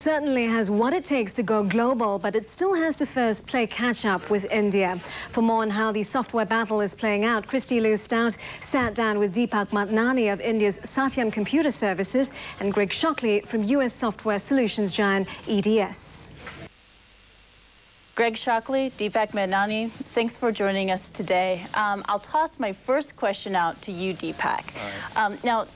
Certainly has what it takes to go global, but it still has to first play catch-up with India. For more on how the software battle is playing out, Kristi Lu Stout sat down with Deepak of India's Satyam Computer Services and Greg Shockley from US software solutions giant EDS. Greg Shockley, Deepak Madnani, thanks for joining us today. I'll toss my first question out to you, Deepak. Right. Now,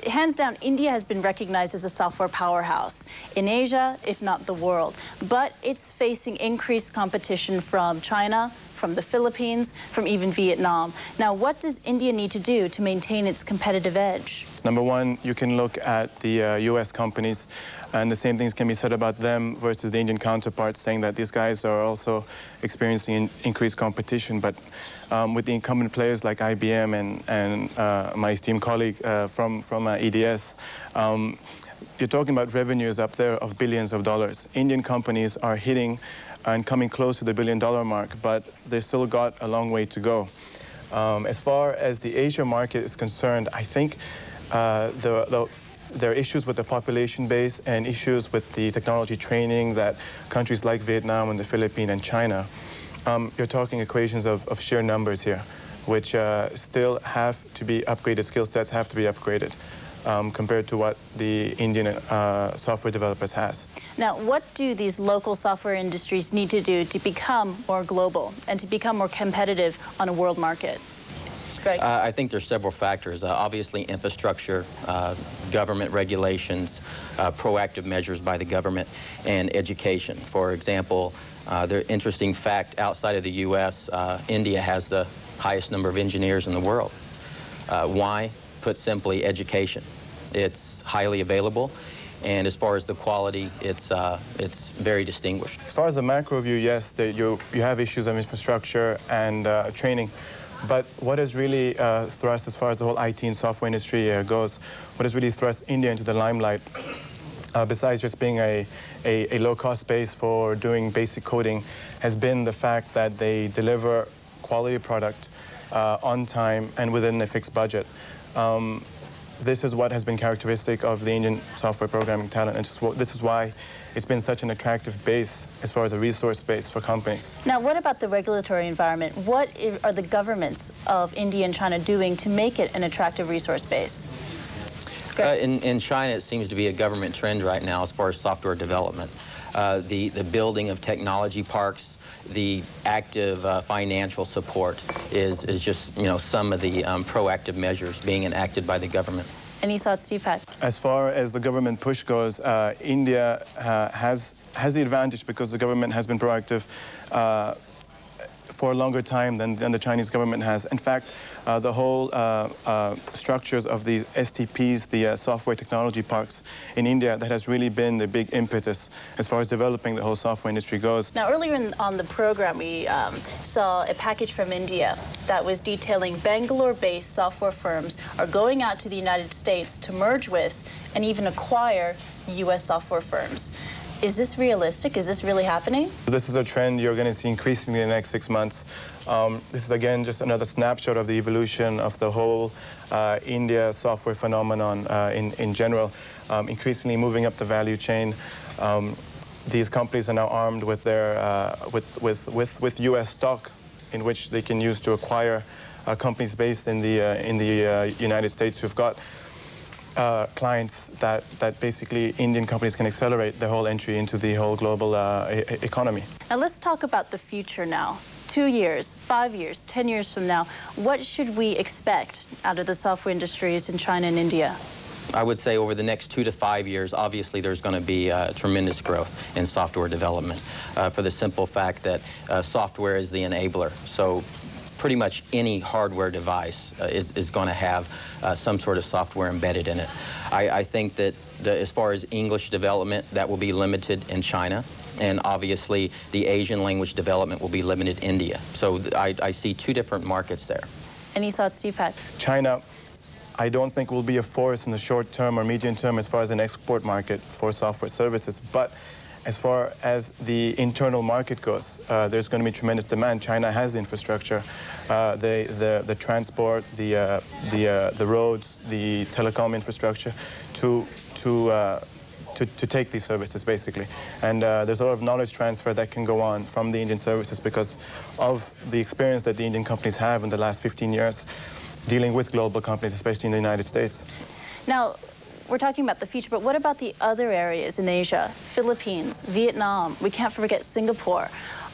hands down, India has been recognized as a software powerhouse in Asia, if not the world. But it's facing increased competition from China, from the Philippines, from even Vietnam. Now, what does India need to do to maintain its competitive edge? Number one, you can look at the US companies, and the same things can be said about them versus the Indian counterparts, saying that these guys are also experiencing increased competition. But with the incumbent players like IBM and my esteemed colleague from EDS, you're talking about revenues up there of billions of dollars. Indian companies are hitting and coming close to the billion-dollar mark, but they've still got a long way to go. As far as the Asia market is concerned, I think there are issues with the population base and issues with the technology training that countries like Vietnam and the Philippines and China, you're talking equations of sheer numbers here, which still have to be upgraded, skill sets have to be upgraded. Compared to what the Indian software developers has. Now, what do these local software industries need to do to become more global and to become more competitive on a world market? Greg? I think there's several factors. Obviously, infrastructure, government regulations, proactive measures by the government, and education. For example, the interesting fact, outside of the U.S., India has the highest number of engineers in the world. Why? Put simply, education. It's highly available, and as far as the quality, it's very distinguished. As far as the macro view, yes, you have issues of infrastructure and training, but what has really thrust, as far as the whole IT and software industry goes, what has really thrust India into the limelight, besides just being a low-cost base for doing basic coding, has been the fact that they deliver quality product on time and within a fixed budget. This is what has been characteristic of the Indian software programming talent, and this is why it's been such an attractive base as far as a resource base for companies. Now, what about the regulatory environment? What are the governments of India and China doing to make it an attractive resource base? In China, it seems to be a government trend right now as far as software development. The building of technology parks, the active financial support is just, some of the proactive measures being enacted by the government. Any thoughts, Deepak? As far as the government push goes, India has the advantage because the government has been proactive for a longer time than the Chinese government has. In fact, the whole structures of the STPs, the software technology parks in India, that has really been the big impetus as far as developing the whole software industry goes. Now, earlier on the program, we saw a package from India that was detailing Bangalore-based software firms are going out to the United States to merge with and even acquire U.S. software firms. Is this realistic? Is this really happening? This is a trend you're going to see increasingly in the next 6 months. This is, again, just another snapshot of the evolution of the whole India software phenomenon in general, increasingly moving up the value chain. These companies are now armed with their with U.S. stock, in which they can use to acquire companies based in the United States who've got clients that basically Indian companies can accelerate their whole entry into the whole global economy. Now let's talk about the future now. 2 years, 5 years, 10 years from now, what should we expect out of the software industries in China and India? I would say over the next 2 to 5 years, obviously there's going to be tremendous growth in software development for the simple fact that software is the enabler. So pretty much any hardware device is going to have some sort of software embedded in it. I think that as far as English development, that will be limited in China, and obviously the Asian language development will be limited in India. So I see two different markets there. Any thoughts, Deepak? China, I don't think will be a force in the short term or medium term as far as an export market for software services, but as far as the internal market goes, there's going to be tremendous demand. China has the infrastructure, the transport, the roads, the telecom infrastructure to to take these services, basically. And there's a lot of knowledge transfer that can go on from the Indian services because of the experience that the Indian companies have in the last 15 years dealing with global companies, especially in the United States. Now, we're talking about the future, but what about the other areas in Asia? Philippines, Vietnam, we can't forget Singapore.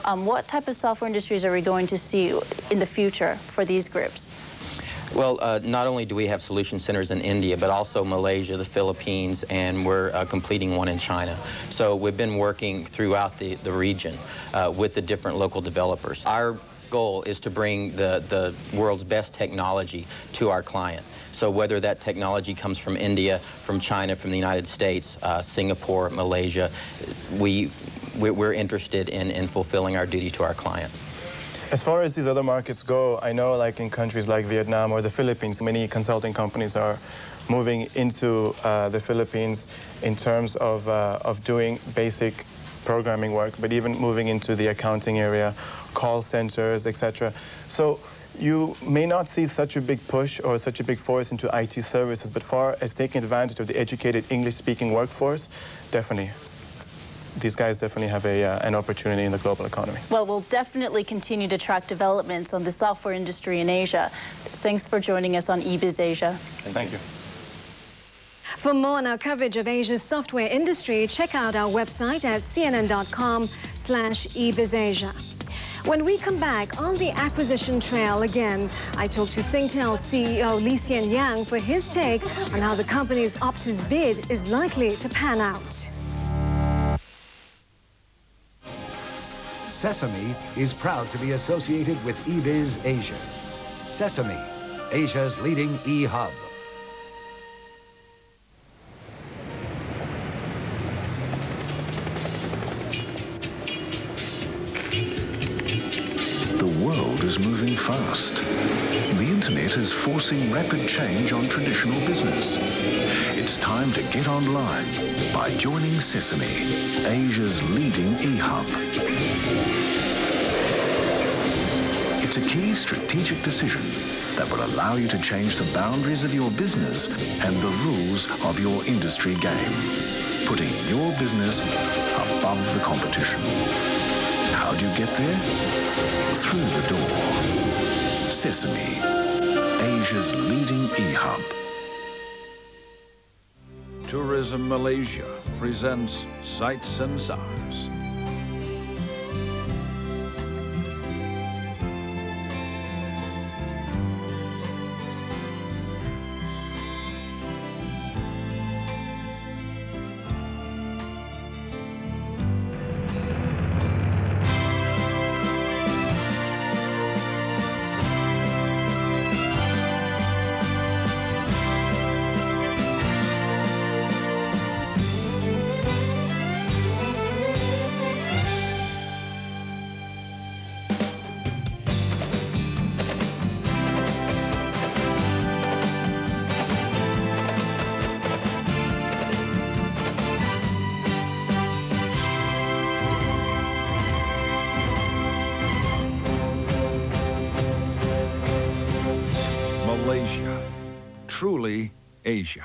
What type of software industries are we going to see in the future for these groups? Well, not only do we have solution centers in India, but also Malaysia, the Philippines, and we're completing one in China. So we've been working throughout the region with the different local developers. Our goal is to bring the world's best technology to our client. So whether that technology comes from India, from China, from the United States, Singapore, Malaysia, we're interested in fulfilling our duty to our client. As far as these other markets go, I know like in countries like Vietnam or the Philippines, many consulting companies are moving into the Philippines in terms of doing basic programming work, but even moving into the accounting area, call centers, etc. So you may not see such a big push or such a big force into IT services, but far as taking advantage of the educated English-speaking workforce, definitely. These guys definitely have an opportunity in the global economy. Well, we'll definitely continue to track developments on the software industry in Asia. Thanks for joining us on eBiz Asia. Thank you. For more on our coverage of Asia's software industry, check out our website at cnn.com/eBizAsia. When we come back on the acquisition trail again, I talk to Singtel CEO Lee Hsien Yang for his take on how the company's Optus bid is likely to pan out. Sesame is proud to be associated with eBiz Asia. Sesame, Asia's leading e-hub. The world is moving fast. The internet is forcing rapid change on traditional business. It's time to get online by joining Sesame, Asia's leading e-hub. It's a key strategic decision that will allow you to change the boundaries of your business and the rules of your industry game, putting your business above the competition. How do you get there? Through the door. Sesame, Asia's leading e-hub. Tourism Malaysia presents Sights and Sounds. Malaysia, truly Asia.